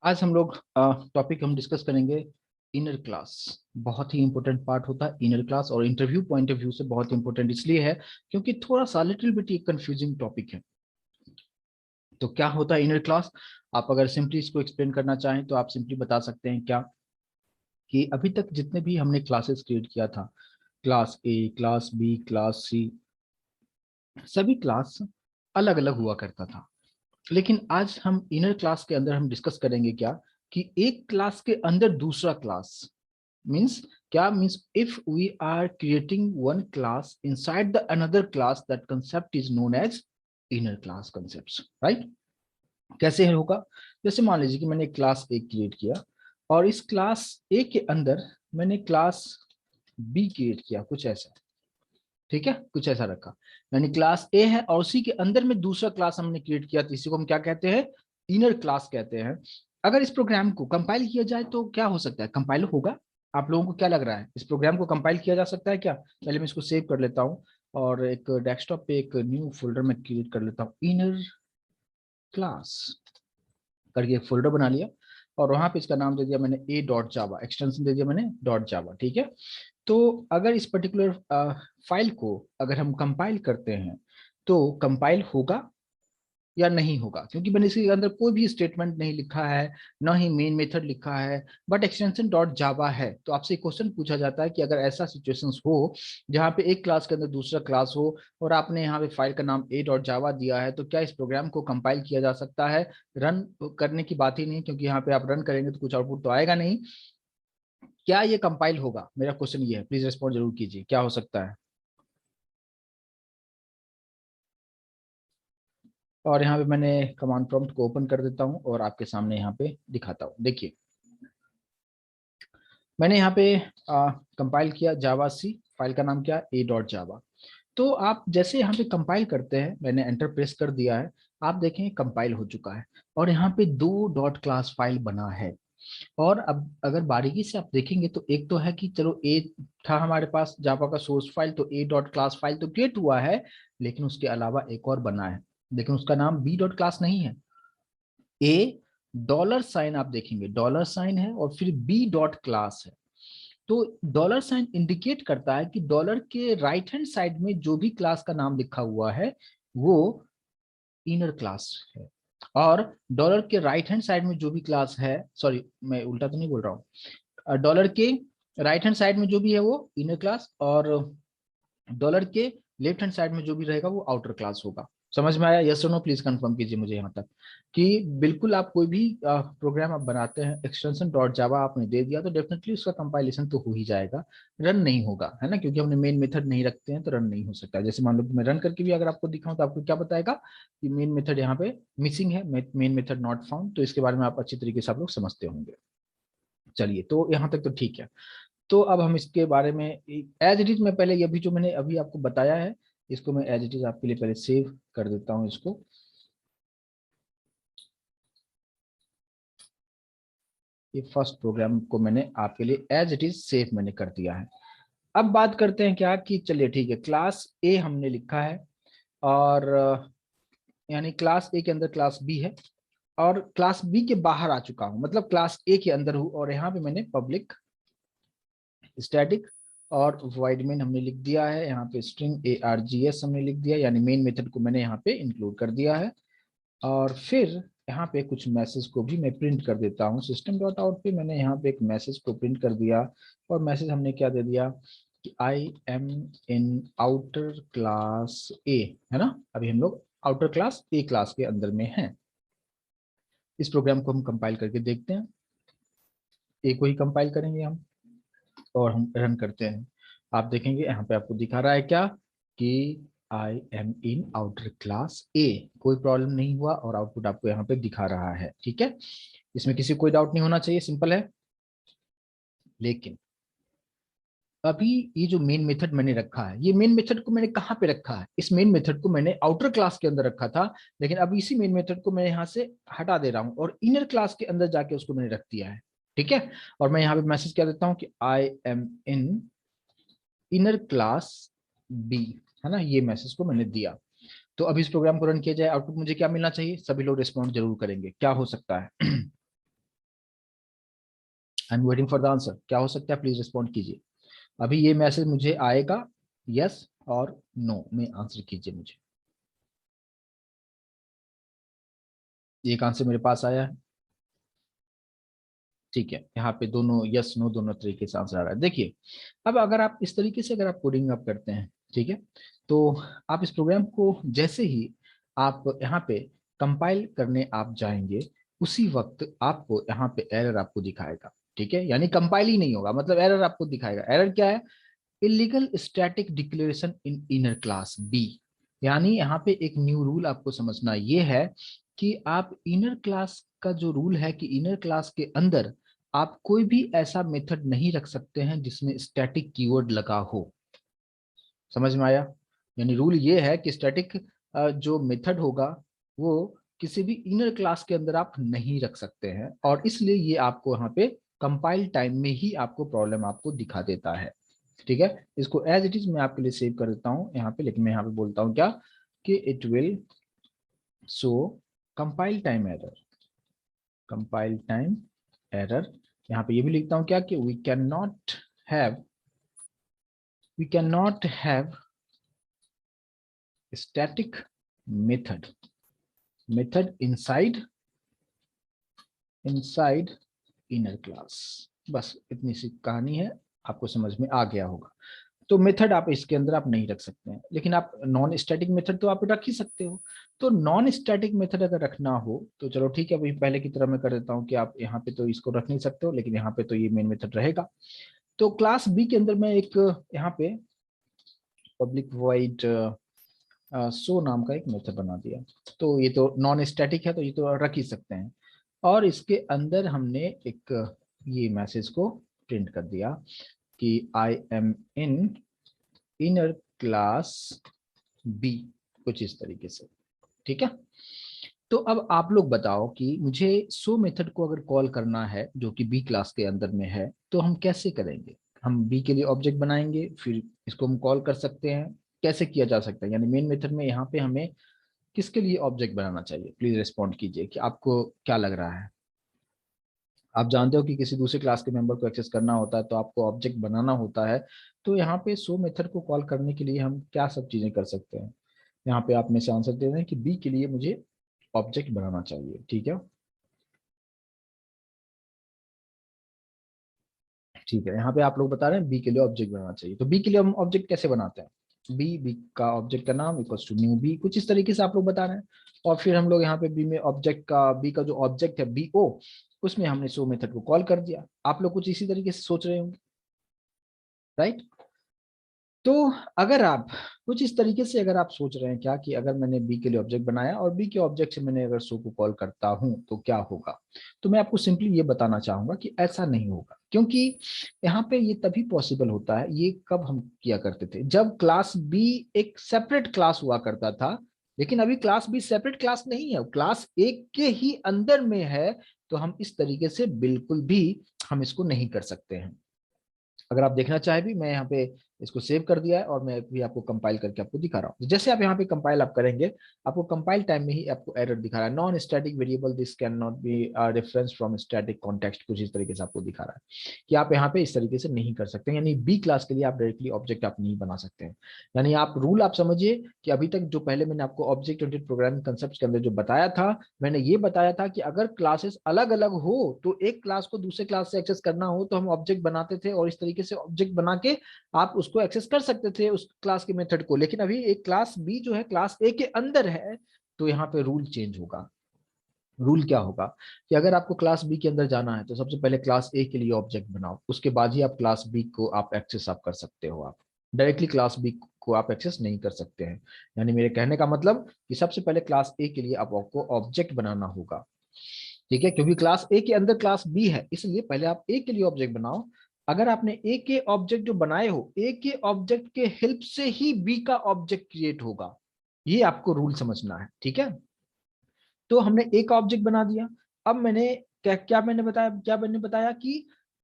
आज हम लोग टॉपिक हम डिस्कस करेंगे इनर क्लास। बहुत ही इंपॉर्टेंट पार्ट होता है इनर क्लास, और इंटरव्यू पॉइंट ऑफ व्यू से बहुत इंपॉर्टेंट इसलिए है क्योंकि थोड़ा सा लिटिल बिट एक कंफ्यूजिंग टॉपिक है। तो क्या होता है इनर क्लास? आप अगर सिंपली इसको एक्सप्लेन करना चाहें तो आप सिंपली बता सकते हैं क्या कि अभी तक जितने भी हमने क्लासेस क्रिएट किया था, class A, class B, class C, सभी क्लास अलग अलग हुआ करता था। लेकिन आज हम इनर क्लास के अंदर हम डिस्कस करेंगे क्या कि एक क्लास के अंदर दूसरा क्लास मीन्स क्या means if we are creating one class inside the another class, that concept is known as inner class concept, right? कैसे होगा? जैसे मान लीजिए कि मैंने एक क्लास ए क्रिएट किया और इस क्लास ए के अंदर मैंने क्लास बी क्रिएट किया, कुछ ऐसा। ठीक है, कुछ ऐसा रखा। यानी क्लास ए है और उसी के अंदर में दूसरा क्लास हमने क्रिएट किया, तो इसी को हम क्या कहते हैं? इनर क्लास कहते हैं। अगर इस प्रोग्राम को कंपाइल किया जाए तो क्या हो सकता है? कंपाइल होगा? आप लोगों को क्या लग रहा है, इस प्रोग्राम को कंपाइल किया जा सकता है क्या? पहले मैं इसको सेव कर लेता हूँ और एक डेस्कटॉप पे एक न्यू फोल्डर में क्रिएट कर लेता हूँ, इनर क्लास करके एक फोल्डर बना लिया और वहां पे इसका नाम दे दिया मैंने ए डॉट जावा, एक्सटेंशन दे दिया मैंने डॉट जावा। ठीक है। तो अगर इस पर्टिकुलर फाइल को अगर हम कंपाइल करते हैं तो कंपाइल होगा या नहीं होगा? क्योंकि मैंने इसके अंदर कोई भी स्टेटमेंट नहीं लिखा है, ना ही मेन मेथड लिखा है, बट एक्सटेंशन डॉट जावा है। तो आपसे क्वेश्चन पूछा जाता है कि अगर ऐसा सिचुएशंस हो जहाँ पे एक क्लास के अंदर दूसरा क्लास हो और आपने यहाँ पे फाइल का नाम ए डॉट जावा दिया है, तो क्या इस प्रोग्राम को कंपाइल किया जा सकता है? रन करने की बात ही नहीं, क्योंकि यहाँ पे आप रन करेंगे तो कुछ आउटपुट तो आएगा नहीं। क्या ये कंपाइल होगा? मेरा क्वेश्चन ये है, प्लीज रिस्पॉन्ड जरूर कीजिए, क्या हो सकता है? और यहाँ पे मैंने कमांड प्रॉम्प्ट को ओपन कर देता हूँ और आपके सामने यहाँ पे दिखाता हूँ। देखिए, मैंने यहाँ पे कंपाइल किया जावा सी, फाइल का नाम क्या? ए डॉट जावा। तो आप जैसे यहाँ पे कंपाइल करते हैं, मैंने एंटर प्रेस कर दिया है, आप देखें कंपाइल हो चुका है और यहाँ पे दो डॉट क्लास फाइल बना है। और अब अगर बारीकी से आप देखेंगे तो एक तो है कि चलो ए था हमारे पास जावा का सोर्स फाइल, तो ए डॉट क्लास फाइल तो क्रिएट हुआ है, लेकिन उसके अलावा एक और बना है, लेकिन उसका नाम बी डॉट क्लास नहीं है। ए डॉलर साइन आप देखेंगे डॉलर साइन है और फिर बी डॉट क्लास है। तो डॉलर साइन इंडिकेट करता है कि डॉलर के राइट हैंड साइड में जो भी क्लास का नाम लिखा हुआ है वो इनर क्लास है, और डॉलर के राइट हैंड साइड में जो भी क्लास है, सॉरी मैं उल्टा तो नहीं बोल रहा हूँ, डॉलर के राइट हैंड साइड में जो भी है वो इनर क्लास, और डॉलर के लेफ्ट हैंड साइड में जो भी रहेगा वो आउटर क्लास होगा। समझ में आया? यस और नो प्लीज कंफर्म कीजिए मुझे यहाँ तक कि बिल्कुल आप कोई भी प्रोग्राम आप बनाते हैं, एक्सटेंशन डॉट जावा आपने दे दिया तो डेफिनेटली उसका कंपाइलेशन तो हो ही जाएगा, रन नहीं होगा, है ना? क्योंकि हमने मेन मेथड नहीं रखते हैं तो रन नहीं हो सकता। जैसे मान लो कि मैं रन करके भी अगर आपको दिखाऊं तो आपको क्या बताएगा कि मेन मेथड यहाँ पे मिसिंग है, मेन मेथड नॉट फाउंड। तो इसके बारे में आप अच्छी तरीके से आप लोग समझते होंगे। चलिए, तो यहाँ तक तो ठीक है। तो अब हम इसके बारे में एज इट इज, मैं पहले ये भी जो मैंने अभी आपको बताया है इसको मैं एज इट इज आपके लिए पहले सेव कर देता हूँ इसको। ये फर्स्ट प्रोग्राम को मैंने आपके लिए एज इट इज सेव मैंने कर दिया है। अब बात करते हैं क्या कि चलिए ठीक है, क्लास ए हमने लिखा है और यानी क्लास ए के अंदर क्लास बी है और क्लास बी के बाहर आ चुका हूं, मतलब क्लास ए के अंदर हूं, और यहाँ पे मैंने पब्लिक स्टैटिक और void main हमने लिख दिया है, यहाँ पे स्ट्रिंग args हमने लिख दिया, यानी मेन मेथड को मैंने यहाँ पे इंक्लूड कर दिया है। और फिर यहाँ पे कुछ मैसेज को भी मैं प्रिंट कर देता हूँ, सिस्टम डॉट आउट पे मैंने यहाँ पे एक मैसेज को प्रिंट कर दिया। और मैसेज हमने क्या दे दिया कि I am in outer class ए, है ना? अभी हम लोग आउटर क्लास ए क्लास के अंदर में हैं। इस प्रोग्राम को हम कंपाइल करके देखते हैं, ए को ही कंपाइल करेंगे हम और हम रन करते हैं। आप देखेंगे यहाँ पे आपको दिखा रहा है क्या कि I am in outer class ए, कोई प्रॉब्लम नहीं हुआ और आउटपुट आपको यहाँ पे दिखा रहा है। ठीक है, इसमें किसी कोई डाउट नहीं होना चाहिए, सिंपल है। लेकिन अभी ये जो मेन मेथड मैंने रखा है, ये मेन मेथड को मैंने कहाँ पे रखा है? इस मेन मेथड को मैंने आउटर क्लास के अंदर रखा था, लेकिन अब इसी मेन मेथड को मैं यहाँ से हटा दे रहा हूँ और इनर क्लास के अंदर जाके उसको मैंने रख दिया है। ठीक है, और मैं यहाँ पे मैसेज क्या देता हूँ कि I am in inner class B, है ना? ये मैसेज को मैंने दिया। तो अब इस प्रोग्राम को रन किया जाए, आउटपुट मुझे क्या मिलना चाहिए? सभी लोग रिस्पॉन्ड जरूर करेंगे, क्या हो सकता है? I am waiting for the answer. क्या हो सकता है, प्लीज रिस्पॉन्ड कीजिए। अभी ये मैसेज मुझे आएगा, यस और नो में आंसर कीजिए मुझे। एक आंसर मेरे पास आया है, ठीक है। यहाँ पे दोनों यस नो दोनों तरीके से आंसर आ रहा है। देखिए, अब अगर आप इस तरीके से अगर आप कोडिंग अप करते हैं, ठीक है, तो आप इस प्रोग्राम को जैसे ही आप यहाँ पे कंपाइल करने आप जाएंगे, उसी वक्त आपको यहाँ पे एरर आपको दिखाएगा, ठीक है। यानी कंपाइल ही नहीं होगा, मतलब एरर आपको दिखाएगा। एरर क्या है? Illegal static declaration in inner class B. यानी यहाँ पे एक न्यू रूल आपको समझना ये है कि आप इनर क्लास का जो रूल है कि इनर क्लास के अंदर आप कोई भी ऐसा मेथड नहीं रख सकते हैं जिसमें स्टैटिक कीवर्ड लगा हो। समझ में आया? यानी रूल ये है कि स्टैटिक जो मेथड होगा वो किसी भी इनर क्लास के अंदर आप नहीं रख सकते हैं, और इसलिए ये आपको यहाँ पे कंपाइल टाइम में ही आपको प्रॉब्लम आपको दिखा देता है, ठीक है। इसको एज इट इज मैं आपके लिए सेव कर देता हूं यहाँ पे, लेकिन मैं यहाँ पे बोलता हूँ क्या कि it will show compile time error. Compile time error, यहाँ पे ये भी लिखता हूँ क्या कि we can not have static method inside inner class. बस इतनी सी कहानी है, आपको समझ में आ गया होगा। तो मेथड आप इसके अंदर आप नहीं रख सकते हैं, लेकिन आप नॉन स्टैटिक मेथड तो आप रख ही सकते हो। तो नॉन स्टैटिक मेथड अगर रखना हो तो चलो ठीक है, अभी पहले की तरह मैं कर देता हूँ कि आप यहाँ पे तो इसको रख नहीं सकते हो, लेकिन यहाँ पे तो ये मेन मेथड रहेगा। तो क्लास बी के अंदर मैं एक यहाँ पे पब्लिक वॉइड सो नाम का एक मेथड बना दिया। तो ये तो नॉन स्टैटिक है, तो ये तो रख ही सकते हैं। और इसके अंदर हमने एक ये मैसेज को प्रिंट कर दिया कि I am in inner class B, कुछ इस तरीके से, ठीक है। तो अब आप लोग बताओ कि मुझे सो मेथड को अगर कॉल करना है जो कि बी क्लास के अंदर में है, तो हम कैसे करेंगे? हम बी के लिए ऑब्जेक्ट बनाएंगे, फिर इसको हम कॉल कर सकते हैं। कैसे किया जा सकता है? यानी मेन मेथड में यहाँ पे हमें किसके लिए ऑब्जेक्ट बनाना चाहिए? प्लीज रिस्पॉन्ड कीजिए कि आपको क्या लग रहा है। आप जानते हो कि किसी दूसरे क्लास के मेंबर को एक्सेस करना होता है तो आपको ऑब्जेक्ट बनाना होता है। तो यहाँ पे सो मेथड को कॉल करने के लिए हम क्या सब चीजें कर सकते हैं? यहाँ पे आप में से आंसर दे रहे हैं कि बी के लिए मुझे ऑब्जेक्ट बनाना चाहिए, ठीक है। ठीक है, यहाँ पे आप लोग बता रहे हैं बी के लिए ऑब्जेक्ट बनाना चाहिए। तो बी के लिए हम ऑब्जेक्ट कैसे बनाते हैं? बी का ऑब्जेक्ट का नाम इक्वल्स टू न्यू बी, कुछ इस तरीके से आप लोग बता रहे हैं। और फिर हम लोग यहाँ पे बी में ऑब्जेक्ट का, बी का जो ऑब्जेक्ट है बी ओ, उसमें हमने सो मेथड को कॉल कर दिया। आप लोग कुछ इसी तरीके से सोच रहे होंगे, राइट? तो अगर आप कुछ इस तरीके से अगर आप सोच रहे हैं क्या कि अगर मैंने बी के लिए ऑब्जेक्ट बनाया और बी के ऑब्जेक्ट से मैंने अगर सो को कॉल करता हूं तो क्या होगा, तो मैं आपको सिंपली ये बताना चाहूंगा कि ऐसा नहीं होगा। क्योंकि यहाँ पे ये तभी पॉसिबल होता है, ये कब हम किया करते थे, जब क्लास बी एक सेपरेट क्लास हुआ करता था। लेकिन अभी क्लास बी सेपरेट क्लास नहीं है, क्लास ए के ही अंदर में है। तो हम इस तरीके से बिल्कुल भी हम इसको नहीं कर सकते हैं। अगर आप देखना चाहे भी, मैं यहाँ पे इसको सेव कर दिया है और मैं भी आपको कंपाइल करके आपको दिखा रहा हूँ। जैसे आप यहाँ पे कंपाइल आप करेंगे, आपको कंपाइल टाइम में ही आपको एरर दिखा रहा है, non static variable this can not be reference from static context, कुछ इस तरीके से आपको दिखा रहा है कि आप यहाँ पे इस तरीके से नहीं कर सकते। यानी बी क्लास के लिए आप डायरेक्टली ऑब्जेक्ट आप नहीं बना सकते हैं। यानी आप रूल आप समझिए कि अभी तक जो पहले मैंने आपको ऑब्जेक्ट ओरिएंटेड प्रोग्रामिंग कंसेप्ट के अंदर जो बताया था, मैंने ये बताया था कि अगर क्लासेस अलग अलग हो तो एक क्लास को दूसरे क्लास से एक्सेस करना हो तो हम ऑब्जेक्ट बनाते थे, और इस तरीके से ऑब्जेक्ट बना के आप उसको एक्सेस कर सकते थे उस क्लास के मेथड को। लेकिन अभी एक क्लास बी जो है क्लास ए के अंदर है, तो यहाँ पे रूल चेंज होगा। रूल क्या होगा कि अगर आपको क्लास बी के अंदर जाना है तो सबसे पहले क्लास ए के लिए ऑब्जेक्ट बनाओ, उसके बाद ही आप क्लास बी को आप एक्सेस आप कर सकते हो। आप डायरेक्टली क्लास बी को आप एक्सेस नहीं कर सकते हैं। यानी मेरे कहने का मतलब कि सबसे पहले क्लास ए के लिए आपको ऑब्जेक्ट बनाना होगा, ठीक है। क्योंकि क्लास ए के अंदर क्लास बी है, इसलिए पहले आप ए के लिए ऑब्जेक्ट बनाओ। अगर आपने ए के ऑब्जेक्ट जो बनाए हो, ए के ऑब्जेक्ट के हेल्प से ही बी का ऑब्जेक्ट क्रिएट होगा। ये आपको रूल समझना है, ठीक है। तो हमने ए का ऑब्जेक्ट बना दिया। अब मैंने क्या मैंने बताया कि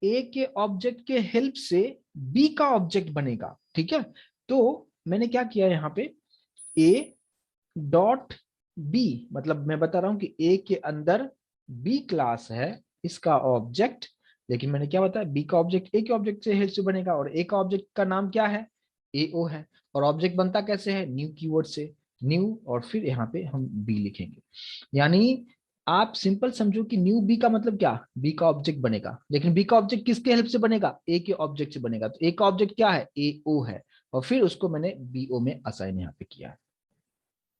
ए के ऑब्जेक्ट के हेल्प से बी का ऑब्जेक्ट बनेगा, ठीक है। तो मैंने क्या किया यहाँ पे, ए डॉट बी, मतलब मैं बता रहा हूं कि ए के अंदर बी क्लास है, इसका ऑब्जेक्ट लेकिन मैंने क्या बताया, बी का ऑब्जेक्ट ए के ऑब्जेक्ट से हेल्प से बनेगा, और ए का ऑब्जेक्ट का नाम क्या है, एओ है, और ऑब्जेक्ट बनता कैसे है, न्यू कीवर्ड से, न्यू, और फिर यहाँ पे हम बी लिखेंगे। यानी आप सिंपल समझो कि न्यू बी का मतलब क्या, बी का ऑब्जेक्ट बनेगा, लेकिन बी का ऑब्जेक्ट किसके हेल्प से बनेगा, ए के ऑब्जेक्ट से बनेगा। तो ए का ऑब्जेक्ट क्या है, ए ओ है, और फिर उसको मैंने बीओ में असाइन यहाँ पे किया है।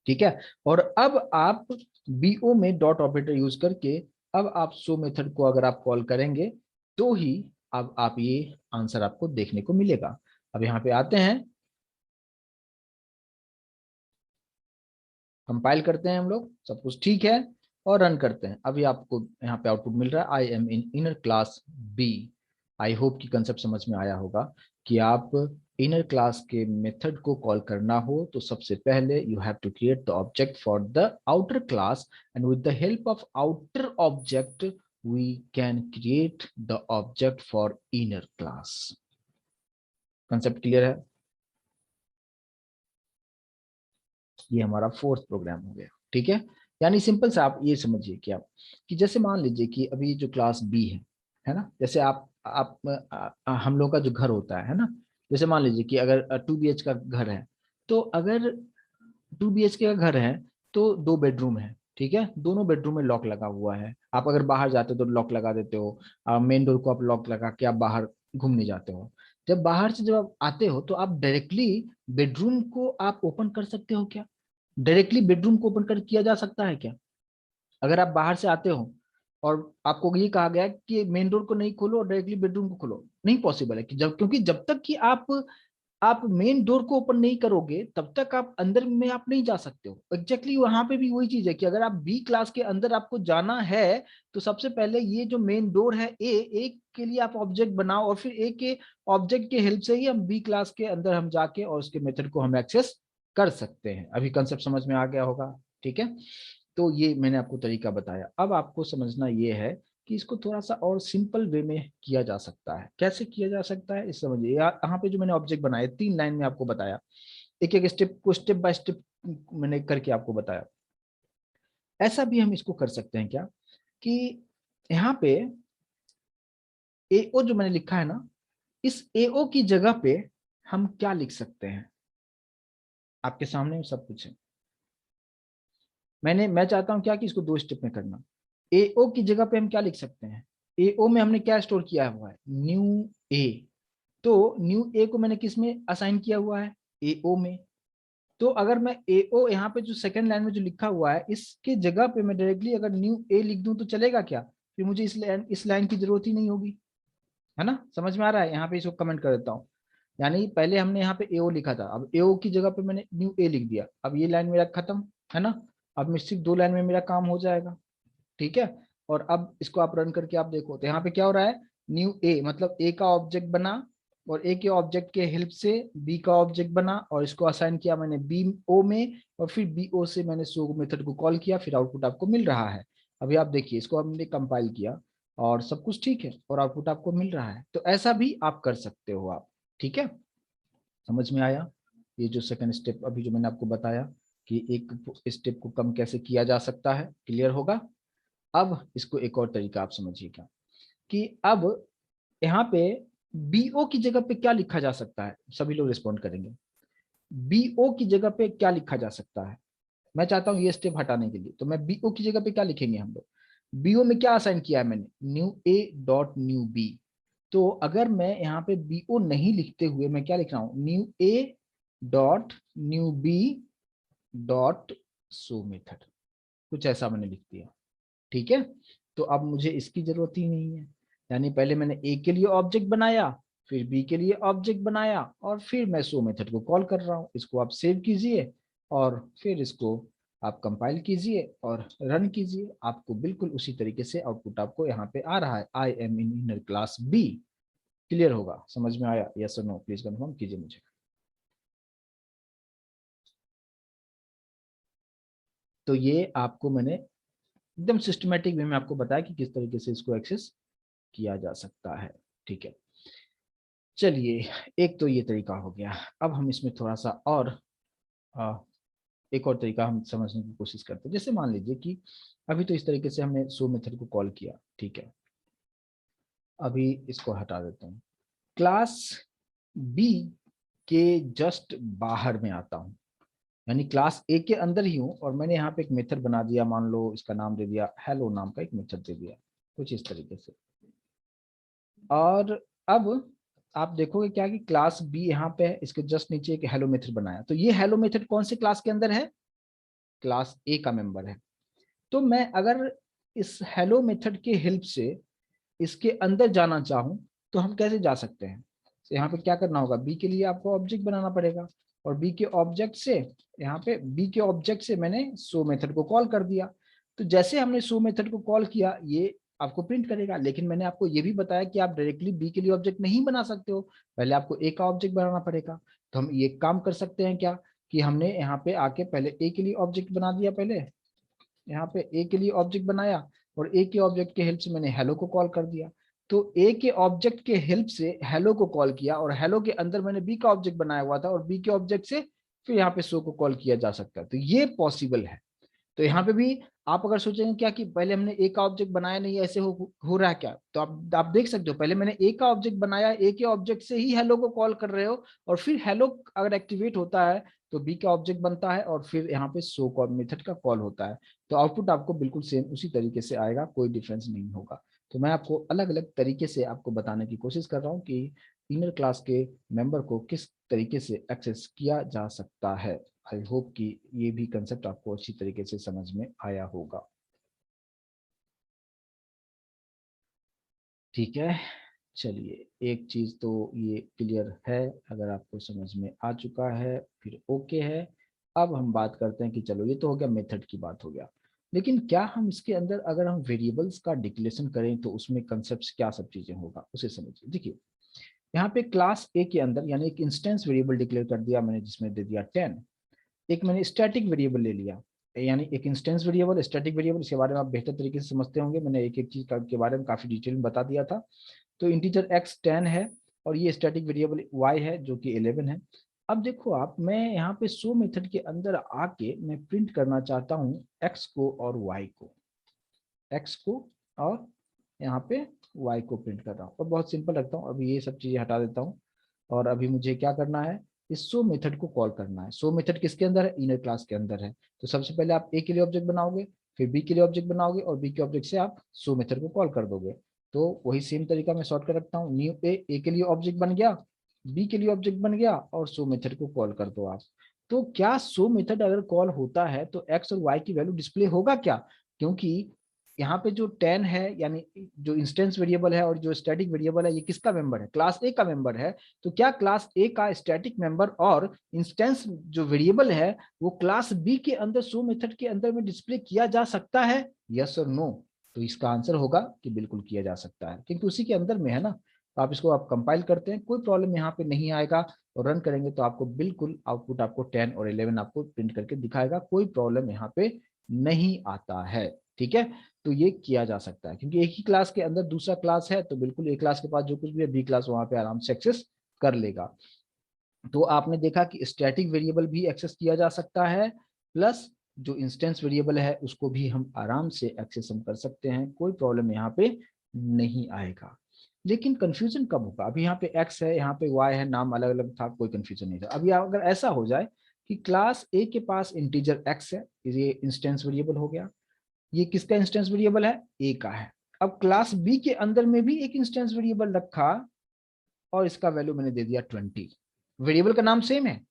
ठीक है, और अब आप बीओ में डॉट ऑपरेटर यूज करके अब आप शो मेथड को अगर आप कॉल करेंगे तो ही अब आप ये आंसर आपको देखने को मिलेगा। अब यहाँ पे आते हैं, कंपाइल करते हैं हम लोग, सब कुछ ठीक है, और रन करते हैं। अभी आपको यहाँ पे आउटपुट मिल रहा है, I am in inner class B. I hope कि कंसेप्ट समझ में आया होगा कि आप इनर क्लास के मेथड को कॉल करना हो तो सबसे पहले you have to create the object for the outer class, and with the help of outer object we can create the object for inner class. Concept clear है? ये हमारा फोर्थ प्रोग्राम हो गया। ठीक है, यानी सिंपल से आप ये समझिए कि आप, कि जैसे मान लीजिए कि अभी जो क्लास बी है ना, जैसे हम लोग का जो घर होता है ना, जैसे मान लीजिए कि अगर 2 BH का घर है, तो अगर 2 BHK का घर है तो 2 बेडरूम है, ठीक है, दोनों बेडरूम में लॉक लगा हुआ है। आप अगर बाहर जाते हो तो लॉक लगा देते हो, मेन डोर को आप लॉक लगा के आप बाहर घूमने जाते हो। जब बाहर से जब आप आते हो तो आप डायरेक्टली बेडरूम को आप ओपन कर सकते हो क्या, डायरेक्टली बेडरूम को ओपन कर किया जा सकता है क्या? अगर आप बाहर से आते हो और आपको ये कहा गया है कि मेन डोर को नहीं खोलो और डायरेक्टली बेडरूम को खोलो, नहीं पॉसिबल है, कि जब, क्योंकि जब तक कि आप मेन डोर को ओपन नहीं करोगे तब तक आप अंदर में आप नहीं जा सकते हो। एग्जैक्टली वहां पे भी वही चीज है कि अगर आप बी क्लास के अंदर आपको जाना है तो सबसे पहले ये जो मेन डोर है ए के लिए आप ऑब्जेक्ट बनाओ, और फिर ए के ऑब्जेक्ट के हेल्प से ही हम बी क्लास के अंदर हम जाके और उसके मेथड को हम एक्सेस कर सकते हैं। अभी कंसेप्ट समझ में आ गया होगा? ठीक है, तो ये मैंने आपको तरीका बताया। अब आपको समझना ये है कि इसको थोड़ा सा और सिंपल वे में किया जा सकता है। कैसे किया जा सकता है इस समझिए, यहाँ पे जो मैंने ऑब्जेक्ट बनाया 3 लाइन में आपको बताया, एक एक स्टेप को स्टेप बाय स्टेप मैंने करके आपको बताया। ऐसा भी हम इसको कर सकते हैं क्या, कि यहाँ पे एओ जो मैंने लिखा है ना, इस एओ की जगह पे हम क्या लिख सकते हैं, आपके सामने सब कुछ है। मैं चाहता हूं क्या कि इसको 2 स्टेप में करना। एओ की जगह पे हम क्या लिख सकते हैं, एओ में हमने क्या स्टोर किया हुआ है, न्यू ए। तो न्यू ए को मैंने किस में असाइन किया हुआ है, एओ में। तो अगर मैं एओ यहाँ पे जो सेकंड लाइन में जो लिखा हुआ है इसके जगह पे मैं डायरेक्टली अगर न्यू ए लिख दूं तो चलेगा क्या, फिर मुझे इस लाइन की जरूरत ही नहीं होगी, है ना? समझ में आ रहा है? यहाँ पे इसको कमेंट कर देता हूँ। यानी पहले हमने यहाँ पे एओ लिखा था, अब एओ की जगह पे मैंने न्यू ए लिख दिया, अब ये लाइन मेरा खत्म, है ना? अब मैं सिर्फ 2 लाइन में मेरा काम हो जाएगा। ठीक है, और अब इसको आप रन करके आप देखो तो यहाँ पे क्या हो रहा है, न्यू ए मतलब ए का ऑब्जेक्ट बना, और ए के ऑब्जेक्ट के हेल्प से बी का ऑब्जेक्ट बना, और इसको असाइन किया मैंने बी ओ में, और फिर बी ओ से मैंने शो मेथड को कॉल किया, फिर आउटपुट आपको मिल रहा है। अभी आप देखिए, इसको हमने कंपाइल किया और सब कुछ ठीक है, और आउटपुट आपको मिल रहा है। तो ऐसा भी आप कर सकते हो आप। ठीक है, समझ में आया? ये जो सेकंड स्टेप अभी जो मैंने आपको बताया कि एक स्टेप को कम कैसे किया जा सकता है, क्लियर होगा? अब इसको एक और तरीका आप समझिएगा कि अब यहाँ पे बीओ की जगह पे क्या लिखा जा सकता है, सभी लोग रिस्पॉन्ड करेंगे। बीओ की जगह पे क्या लिखा जा सकता है, मैं चाहता हूँ ये स्टेप हटाने के लिए, तो मैं बीओ की जगह पे क्या लिखेंगे हम लोग, बीओ में क्या असाइन किया है मैंने, new A dot new B. तो अगर मैं यहाँ पे बीओ नहीं लिखते हुए मैं क्या लिख रहा हूँ, new A dot new B dot show method, कुछ ऐसा मैंने लिख दिया। ठीक है, तो अब मुझे इसकी जरूरत ही नहीं है। यानी पहले मैंने ए के लिए ऑब्जेक्ट बनाया, फिर बी के लिए ऑब्जेक्ट बनाया, और फिर मैं शो मेथड को कॉल कर रहा हूँ। इसको आप सेव कीजिए और फिर इसको आप कंपाइल कीजिए और रन कीजिए, आपको बिल्कुल उसी तरीके से आउटपुट आपको यहाँ पे आ रहा है, I am in inner class B. Clear होगा? समझ में आया? यस और नो प्लीज कंफर्म कीजिए मुझे। तो ये आपको मैंने एकदम सिस्टमेटिक वे में आपको बताया कि किस तरीके से इसको एक्सेस किया जा सकता है। ठीक है, चलिए, एक तो ये तरीका हो गया। अब हम इसमें थोड़ा सा और आ, एक और तरीका हम समझने की कोशिश करते हैं। जैसे मान लीजिए कि अभी तो इस तरीके से हमने शो मेथड को कॉल किया, ठीक है, अभी इसको हटा देता हूँ। क्लास बी के जस्ट बाहर में आता हूँ, यानी क्लास ए के अंदर ही हूँ और मैंने यहाँ पे एक मेथड बना दिया, मान लो इसका नाम दे दिया हेलो नाम का एक मेथड दे दिया कुछ इस तरीके से। और अब आप देखोगे क्या कि क्लास बी यहाँ पे है, इसके जस्ट नीचे एक हेलो मेथड बनाया। तो ये हेलो मेथड कौन से क्लास के अंदर है? क्लास ए का मेंबर है। तो मैं अगर इस हेलो मेथड के हेल्प से इसके अंदर जाना चाहूं तो हम कैसे जा सकते हैं? तो यहाँ पे क्या करना होगा, बी के लिए आपको ऑब्जेक्ट बनाना पड़ेगा और बी के ऑब्जेक्ट से यहाँ पे बी के ऑब्जेक्ट से मैंने शो मेथड को कॉल कर दिया। तो जैसे हमने शो मेथड को कॉल किया ये आपको प्रिंट करेगा, लेकिन मैंने आपको ये भी बताया कि आप डायरेक्टली बी के लिए ऑब्जेक्ट नहीं बना सकते हो, पहले आपको ए का ऑब्जेक्ट बनाना पड़ेगा। तो हम ये काम कर सकते हैं क्या कि हमने यहाँ पे आके पहले ए के लिए ऑब्जेक्ट बना दिया, पहले यहाँ पे ए के लिए ऑब्जेक्ट बनाया और ए के ऑब्जेक्ट के हेल्प से मैंने हेलो को कॉल कर दिया। तो ए के ऑब्जेक्ट के हेल्प से हेलो को कॉल किया और हेलो के अंदर मैंने बी का ऑब्जेक्ट बनाया हुआ था और बी के ऑब्जेक्ट से फिर यहाँ पे शो को कॉल किया जा सकता है। तो ये पॉसिबल है। तो यहाँ पे भी आप अगर सोचेंगे क्या कि पहले हमने ए का ऑब्जेक्ट बनाया नहीं, ऐसे हो रहा है क्या, तो आप देख सकते हो पहले मैंने ए का ऑब्जेक्ट बनाया, ए के ऑब्जेक्ट से ही हेलो को कॉल कर रहे हो और फिर हेलो अगर एक्टिवेट होता है तो बी का ऑब्जेक्ट बनता है और फिर यहाँ पे शो कॉल मेथड का कॉल होता है। तो आउटपुट आपको बिल्कुल सेम उसी तरीके से आएगा, कोई डिफरेंस नहीं होगा। तो मैं आपको अलग अलग तरीके से आपको बताने की कोशिश कर रहा हूँ कि इनर क्लास के मेंबर को किस तरीके से एक्सेस किया जा सकता है। आई होप कि ये भी कंसेप्ट आपको अच्छी तरीके से समझ में आया होगा। ठीक है, चलिए एक चीज तो ये क्लियर है, अगर आपको समझ में आ चुका है फिर ओके है। अब हम बात करते हैं कि चलो ये तो हो गया, मेथड की बात हो गया, लेकिन क्या हम इसके अंदर अगर हम वेरिएबल्स का डिक्लेरेशन करें तो उसमें कंसेप्ट क्या सब चीजें होगा उसे समझिए। देखिए यहाँ पे क्लास ए के अंदर यानी एक इंस्टेंस वेरिएबल डिक्लेयर कर दिया मैंने जिसमें दे दिया 10। एक मैंने स्टैटिक वेरिएबल ले लिया, यानी एक इंस्टेंस वेरिएबल स्टैटिक वेरिएबल, इसके बारे में आप बेहतर तरीके से समझते होंगे, मैंने एक एक चीज के बारे में काफी डिटेल में बता दिया था। तो इंटीजर x 10 है और ये स्टैटिक वेरिएबल y है जो कि 11 है। अब देखो आप, मैं यहाँ पे शो मेथड के अंदर आके मैं प्रिंट करना चाहता हूँ x को और y को, x को और यहाँ पे y को प्रिंट कर रहा हूँ और बहुत सिंपल रखता हूँ। अभी ये सब चीजें हटा देता हूँ और अभी मुझे क्या करना है, इस शो मेथड को कॉल करना है। शो मेथड किसके अंदर है? इनर क्लास के अंदर है। तो सबसे पहले आप ए के लिए ऑब्जेक्ट बनाओगे, फिर बी के लिए ऑब्जेक्ट बनाओगे और बी के ऑब्जेक्ट से आप शो मेथड को कॉल कर दोगे। तो वही सेम तरीका मैं शॉर्ट कर रखता हूँ, न्यू ए के लिए ऑब्जेक्ट बन गया, बी के लिए ऑब्जेक्ट बन गया और शो मेथड को कॉल कर दो आप। तो क्या शो मेथड अगर कॉल होता है तो एक्स और वाई की वैल्यू डिस्प्ले होगा क्या? क्योंकि यहाँ पे जो 10 है यानी जो इंस्टेंस वेरिएबल है और जो स्टैटिक वेरिएबल है ये किसका मेंबर है? क्लास ए का मेंबर है। तो क्या क्लास ए का स्टैटिक मेंबर और इंस्टेंस जो वेरिएबल है वो क्लास बी के अंदर शो मेथड के अंदर में डिस्प्ले किया जा सकता है? यस और नो? तो इसका आंसर होगा कि बिल्कुल किया जा सकता है, क्योंकि उसी के अंदर में है ना। तो आप इसको आप कंपाइल करते हैं, कोई प्रॉब्लम यहाँ पे नहीं आएगा और रन करेंगे तो आपको बिल्कुल आउटपुट आपको 10 और 11 आपको प्रिंट करके दिखाएगा, कोई प्रॉब्लम यहाँ पे नहीं आता है। ठीक है, तो ये किया जा सकता है क्योंकि एक ही क्लास के अंदर दूसरा क्लास है, तो बिल्कुल ए क्लास के पास जो कुछ भी है बी क्लास वहां पे आराम से एक्सेस कर लेगा। तो आपने देखा कि स्टैटिक वेरिएबल भी एक्सेस किया जा सकता है, प्लस जो इंस्टेंस वेरिएबल है उसको भी हम आराम से एक्सेस हम कर सकते हैं, कोई प्रॉब्लम यहाँ पे नहीं आएगा। लेकिन कंफ्यूजन कब होगा? अभी यहाँ पे एक्स है, यहाँ पे वाई है, नाम अलग अलग था, कोई कंफ्यूजन नहीं था। अभी अगर ऐसा हो जाए कि क्लास ए के पास इंटीजर एक्स है, ये इंस्टेंस वेरिएबल हो गया, ये किसका इंस्टेंस वेरिएबल है? ए का है। अब क्लास बी के अंदर में भी एक इंस्टेंस वेरिएबल रखा और इसका वैल्यू मैंने दे दिया 20। वेरिएबल का नाम सेम है,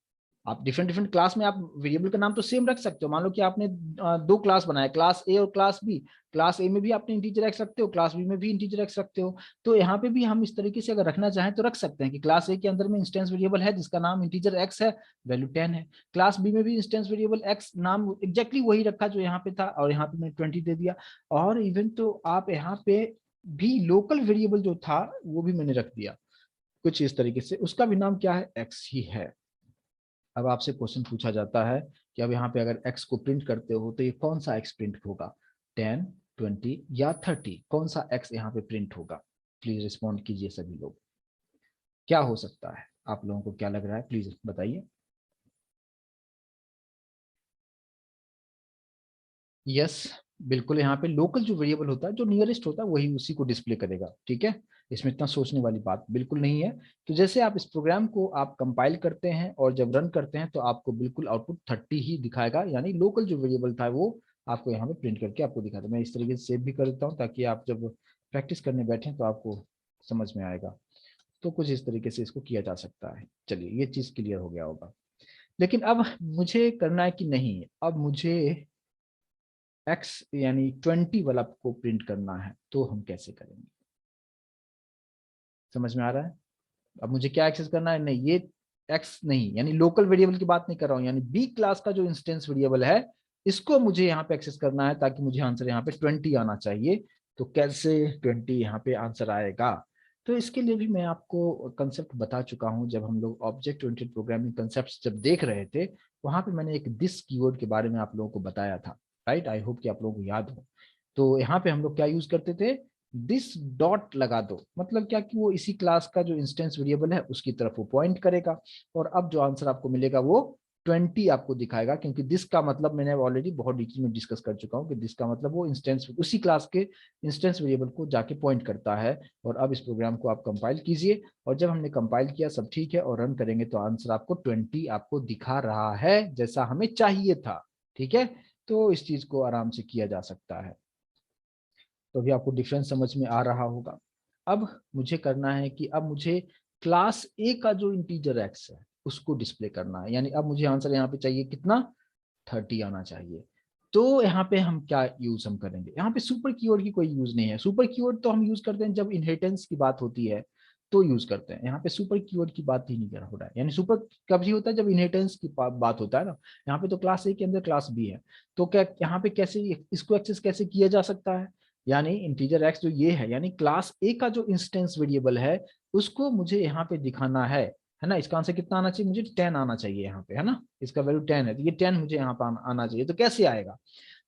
आप डिफरेंट डिफरेंट क्लास में आप वेरिएबल का नाम तो सेम रख सकते हो। मान लो कि आपने दो क्लास बनाया, क्लास ए और क्लास बी, क्लास ए में भी आपने इंटीजर रख सकते हो, क्लास बी में भी इंटीजर रख सकते हो। तो यहाँ पे भी हम इस तरीके से अगर रखना चाहें तो रख सकते हैं कि क्लास ए के अंदर में इंस्टेंस वेरिएबल है जिसका नाम इंटीजर एक्स है, वैल्यू 10 है। क्लास बी में भी इंस्टेंस वेरिएबल एक्स, नाम एग्जैक्टली वही रखा जो यहाँ पे था और यहाँ पे मैंने 20 दे दिया। और इवन तो आप यहाँ पे भी लोकल वेरिएबल जो था वो भी मैंने रख दिया कुछ इस तरीके से, उसका भी नाम क्या है? एक्स ही है। अब आपसे क्वेश्चन पूछा जाता है कि अब यहाँ पे अगर x को प्रिंट करते हो तो ये कौन सा x प्रिंट होगा? 10, 20 या 30? कौन सा x यहाँ पे प्रिंट होगा? प्लीज रिस्पॉन्ड कीजिए सभी लोग, क्या हो सकता है? आप लोगों को क्या लग रहा है प्लीज बताइए। यस, बिल्कुल यहाँ पे लोकल जो वेरिएबल होता है, जो नियरेस्ट होता है, वही उसी को डिस्प्ले करेगा। ठीक है, इसमें इतना सोचने वाली बात बिल्कुल नहीं है। तो जैसे आप इस प्रोग्राम को आप कंपाइल करते हैं और जब रन करते हैं तो आपको बिल्कुल आउटपुट 30 ही दिखाएगा, यानी लोकल जो वेरिएबल था वो आपको यहाँ पे प्रिंट करके आपको दिखाता है। मैं इस तरीके से सेव भी कर देता हूँ ताकि आप जब प्रैक्टिस करने बैठे तो आपको समझ में आएगा। तो कुछ इस तरीके से इसको किया जा सकता है। चलिए, ये चीज क्लियर हो गया होगा। लेकिन अब मुझे करना है कि नहीं, अब मुझे x यानी 20 वाला को प्रिंट करना है, तो हम कैसे करेंगे? समझ में आ रहा है? अब मुझे क्या एक्सेस करना है? नहीं, ये x नहीं, यानी लोकल वेरिएबल की बात नहीं कर रहा हूं, यानी b क्लास का जो इंस्टेंस वेरिएबल है, इसको मुझे यहाँ पे एक्सेस करना है ताकि मुझे आंसर यहाँ पे 20 आना चाहिए। तो कैसे 20 यहाँ पे आंसर आएगा? तो इसके लिए भी मैं आपको कंसेप्ट बता चुका हूं। जब हम लोग ऑब्जेक्ट ओरिएंटेड प्रोग्रामिंग कंसेप्ट जब देख रहे थे, वहां पे मैंने एक दिस कीवर्ड के बारे में आप लोगों को बताया था। राइट, आई होप कि आप लोगों को याद हो। तो यहाँ पे हम लोग क्या यूज करते थे? दिस डॉट लगा दो, मतलब क्या कि वो इसी क्लास का जो इंस्टेंस वेरिएबल है उसकी तरफ वो पॉइंट करेगा, और अब जो आंसर आपको मिलेगा वो 20 आपको दिखाएगा, क्योंकि दिस का मतलब मैंने ऑलरेडी बहुत डिटेल में डिस्कस कर चुका हूँ कि दिस का मतलब वो इंस्टेंस उसी क्लास के इंस्टेंस वेरिएबल को जाके पॉइंट करता है। और अब इस प्रोग्राम को आप कंपाइल कीजिए, और जब हमने कंपाइल किया सब ठीक है और रन करेंगे तो आंसर आपको 20 आपको दिखा रहा है, जैसा हमें चाहिए था। ठीक है, तो इस चीज को आराम से किया जा सकता है। तो अभी आपको डिफरेंस समझ में आ रहा होगा। अब मुझे करना है कि अब मुझे क्लास ए का जो इंटीजर एक्स है उसको डिस्प्ले करना है, यानी अब मुझे आंसर यहाँ पे चाहिए कितना? 30 आना चाहिए। तो यहाँ पे हम क्या यूज हम करेंगे? यहाँ पे सुपर कीवर्ड की कोई यूज नहीं है। सुपर कीवर्ड तो हम यूज करते हैं जब इनहेरिटेंस की बात होती है तो यूज करते हैं। यहाँ पे सुपर कीवर्ड की बात ही नहीं कर हो रहा है, यानी सुपर कब ही होता है? जब इनहेरिटेंस की बात होता है ना। यहाँ पे तो क्लास ए के अंदर क्लास बी है, तो क्या यहाँ पे कैसे इसको एक्सेस कैसे किया जा सकता है? यानी इंटीजर एक्स जो ये है, यानी क्लास ए का जो इंस्टेंस वेरिएबल है उसको मुझे यहाँ पे दिखाना है ना। इसका आंसर कितना आना चाहिए? मुझे 10 आना चाहिए यहाँ पे, है ना। इसका वैल्यू 10 है, तो ये 10 मुझे यहाँ पे आना चाहिए। तो कैसे आएगा?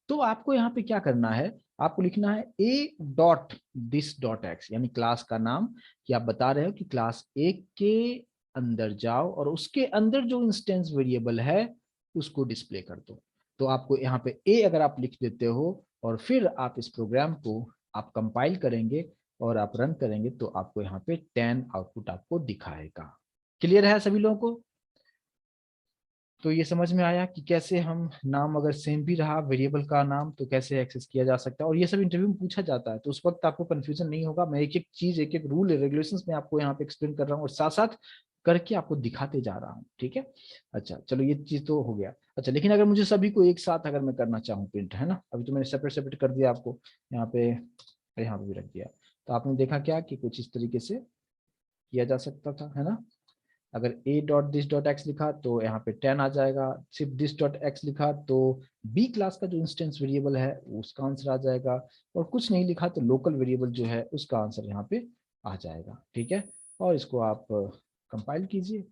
तो आपको यहाँ पे क्या करना है? आपको लिखना है ए डॉट दिस डॉट एक्स, यानी क्लास का नाम, कि आप बता रहे हो कि क्लास ए के अंदर जाओ और उसके अंदर जो इंस्टेंस वेरिएबल है उसको डिस्प्ले कर दो। तो आपको यहाँ पे ए अगर आप लिख देते हो और फिर आप इस प्रोग्राम को आप कंपाइल करेंगे और आप रन करेंगे तो आपको यहाँ पे 10 आउटपुट आपको दिखाएगा। क्लियर है सभी लोगों को? तो ये समझ में आया कि कैसे हम नाम अगर सेम भी रहा वेरिएबल का नाम तो कैसे एक्सेस किया जा सकता है, और ये सब इंटरव्यू में पूछा जाता है, तो उस वक्त आपको कंफ्यूजन नहीं होगा। मैं एक एक चीज एक एक रूल रेगुलेशंस में आपको यहाँ पे एक्सप्लेन कर रहा हूँ और साथ साथ करके आपको दिखाते जा रहा हूँ। ठीक है, अच्छा चलो, ये चीज तो हो गया। अच्छा, लेकिन अगर मुझे सभी को एक साथ अगर मैं करना चाहूँ प्रिंट, है ना, अभी तो मैंने सेपरेट सेपरेट कर दिया आपको यहाँ पे, यहाँ पे भी रख दिया। तो आपने देखा क्या कि कुछ इस तरीके से किया जा सकता था, है ना। अगर a dot this dot x लिखा तो यहाँ पे 10 आ जाएगा। सिर्फ दिस डॉट एक्स लिखा तो b क्लास का जो इंस्टेंस वेरिएबल है उसका आंसर आ जाएगा, और कुछ नहीं लिखा तो लोकल वेरिएबल जो है उसका आंसर यहाँ पे आ जाएगा। ठीक है, और इसको आप कंपाइल कीजिए,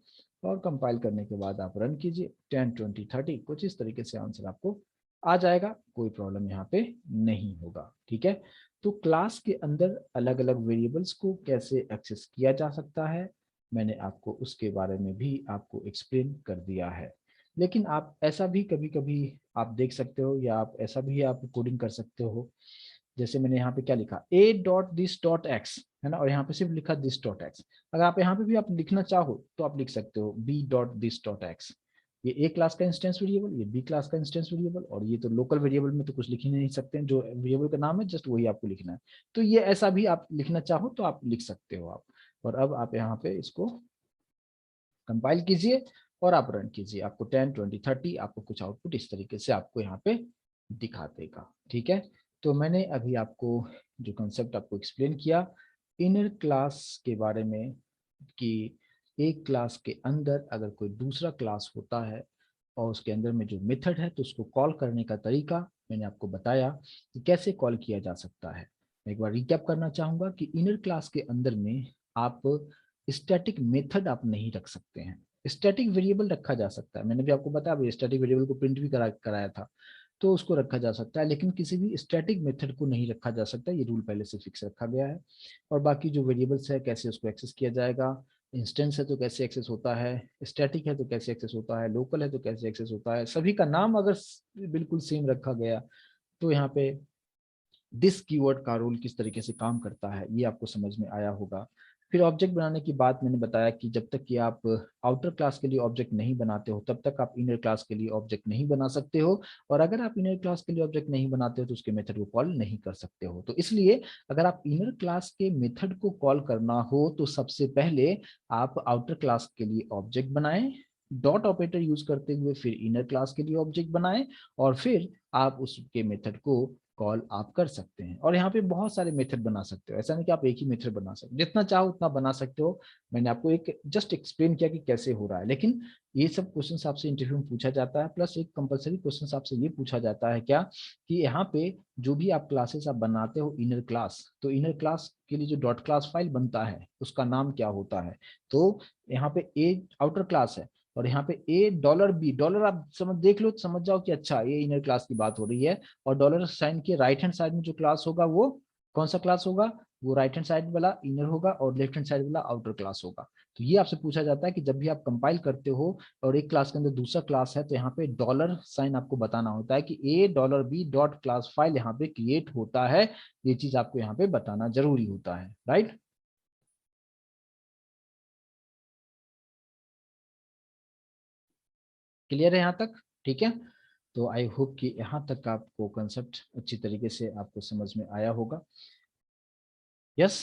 और कंपाइल करने के बाद आप रन कीजिए। 10 20 30 कुछ इस तरीके से आंसर आपको आ जाएगा, कोई प्रॉब्लम यहाँ पे नहीं होगा। ठीक है, तो क्लास के अंदर अलग अलग वेरिएबल्स को कैसे एक्सेस किया जा सकता है मैंने आपको उसके बारे में भी आपको एक्सप्लेन कर दिया है। लेकिन आप ऐसा भी कभी कभी आप देख सकते हो, या आप ऐसा भी आप कोडिंग कर सकते हो। जैसे मैंने यहाँ पे क्या लिखा, a dot this dot x, है ना, और यहाँ पे सिर्फ लिखा दिस डॉट एक्स। अगर आप यहाँ पे भी आप लिखना चाहो तो आप लिख सकते हो b dot this dot x. ये ए क्लास का इंस्टेंस वेरिएबल, ये बी क्लास का इंस्टेंस वेरिएबल, और ये तो लोकल वेरिएबल में तो कुछ लिख ही नहीं सकते हैं, जो वेरिएबल का नाम है जस्ट वही आपको लिखना है। तो ये ऐसा भी आप लिखना चाहो तो आप लिख सकते हो आप। और अब आप यहाँ पे इसको कंपाइल कीजिए और आप रन कीजिए, आपको 10 20 30 आपको कुछ आउटपुट इस तरीके से आपको यहाँ पे दिखा देगा। ठीक है, तो मैंने अभी आपको जो कंसेप्ट आपको एक्सप्लेन किया इनर क्लास के बारे में, कि एक क्लास के अंदर अगर कोई दूसरा क्लास होता है और उसके अंदर में जो मेथड है तो उसको कॉल करने का तरीका मैंने आपको बताया कि कैसे कॉल किया जा सकता है। मैं एक बार रिकैप करना चाहूंगा कि इनर क्लास के अंदर में आप स्टैटिक मेथड आप नहीं रख सकते हैं। स्टैटिक वेरिएबल रखा जा सकता है, मैंने भी आपको बताया स्टैटिक वेरिएबल को प्रिंट भी कराया था, तो उसको रखा जा सकता है, लेकिन किसी भी स्टैटिक मेथड को नहीं रखा जा सकता। ये रूल पहले से फिक्स रखा गया है। और बाकी जो वेरिएबल्स है कैसे उसको एक्सेस किया जाएगा, इंस्टेंस है तो कैसे एक्सेस होता है, स्टैटिक है तो कैसे एक्सेस होता है, लोकल है तो कैसे एक्सेस होता है, सभी का नाम अगर बिल्कुल सेम रखा गया तो यहाँ पे दिस कीवर्ड का रोल किस तरीके से काम करता है ये आपको समझ में आया होगा। फिर ऑब्जेक्ट बनाने की बात मैंने बताया कि जब तक कि आप आउटर क्लास के लिए ऑब्जेक्ट नहीं बनाते हो तब तक आप इनर क्लास के लिए ऑब्जेक्ट नहीं बना सकते हो, और अगर आप इनर क्लास के लिए ऑब्जेक्ट नहीं बनाते हो तो उसके मेथड को कॉल नहीं कर सकते हो। तो इसलिए अगर आप इनर क्लास के मेथड को कॉल करना हो तो सबसे पहले आप आउटर क्लास के लिए ऑब्जेक्ट बनाएं, डॉट ऑपरेटर यूज करते हुए फिर इनर क्लास के लिए ऑब्जेक्ट बनाएं, और फिर आप उसके मेथड को कॉल आप कर सकते हैं। और यहाँ पे बहुत सारे मेथड बना सकते हो, ऐसा नहीं कि आप एक ही मेथड बना सकते हो, जितना चाहो उतना बना सकते हो। मैंने आपको एक जस्ट एक्सप्लेन किया कि कैसे हो रहा है, लेकिन ये सब क्वेश्चन आपसे इंटरव्यू में पूछा जाता है, प्लस एक कंपलसरी क्वेश्चन आपसे ये पूछा जाता है क्या कि यहाँ पे जो भी आप क्लासेस आप बनाते हो इनर क्लास, तो इनर क्लास के लिए जो डॉट क्लास फाइल बनता है उसका नाम क्या होता है। तो यहाँ पे ए आउटर क्लास है, और यहाँ पे ए डॉलर बी, डॉलर आप समझ देख लो तो समझ जाओ कि अच्छा ये इनर क्लास की बात हो रही है, और डॉलर साइन के राइट हैंड साइड में जो क्लास होगा वो कौन सा क्लास होगा, वो राइट हैंड साइड वाला इनर होगा और लेफ्ट हैंड साइड वाला आउटर क्लास होगा। तो ये आपसे पूछा जाता है कि जब भी आप कंपाइल करते हो और एक क्लास के अंदर दूसरा क्लास है तो यहाँ पे डॉलर साइन आपको बताना होता है कि A dollar B dot class file यहाँ पे क्रिएट होता है, ये चीज आपको यहाँ पे बताना जरूरी होता है, राइट। क्लियर है यहाँ तक, ठीक है। तो आई होप कि यहाँ तक आपको कंसेप्ट अच्छी तरीके से आपको समझ में आया होगा। यस।